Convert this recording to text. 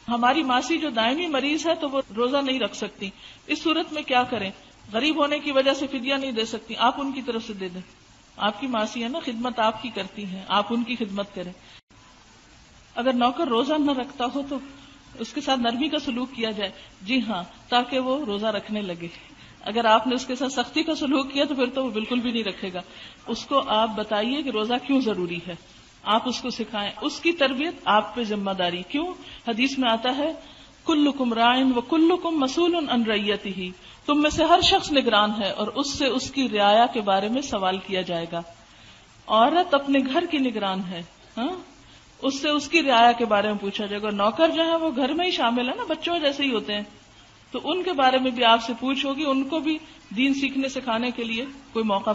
ہماری ماسی جو دائمی مریض ہے تو وہ روزہ نہیں رکھ سکتی، اس صورت میں کیا کریں؟ غریب ہونے کی وجہ سے فدیہ نہیں دے سکتی، آپ ان کی طرف سے دے دیں. آپ کی ماسی ہے نا، خدمت آپ کی کرتی ہیں، آپ ان کی خدمت کریں. اگر نوکر روزہ نہ رکھتا ہو تو اس کے ساتھ نرمی کا سلوک کیا جائے، جی ہاں، تاکہ وہ روزہ رکھنے لگے. اگر آپ نے اس کے ساتھ سختی کا سلوک کیا تو پھر تو وہ بالکل بھی نہیں رکھے گا. اس کو آپ بتائیے کہ روزہ کیوں ضروری ہے، آپ اس کو سکھائیں، اس کی تربیت آپ پہ ذمہ داری. کیوں؟ حدیث میں آتا ہے کلکم راعٍ وکلکم مسئول عن رعیتہ، تم میں سے ہر شخص نگران ہے اور اس سے اس کی رعایا کے بارے میں سوال کیا جائے گا. عورت اپنے گھر کی نگران ہے، ہاں، اس سے اس کی رعایا کے بارے میں پوچھا جائے گا. نوکر جو ہے وہ گھر میں ہی شامل ہے نا، بچوں جیسے ہی ہوتے ہیں، تو ان کے بارے میں بھی آپ سے پوچھ ہوگی، ان کو بھی دین سیکھنے سکھانے کے لیے کوئی موقع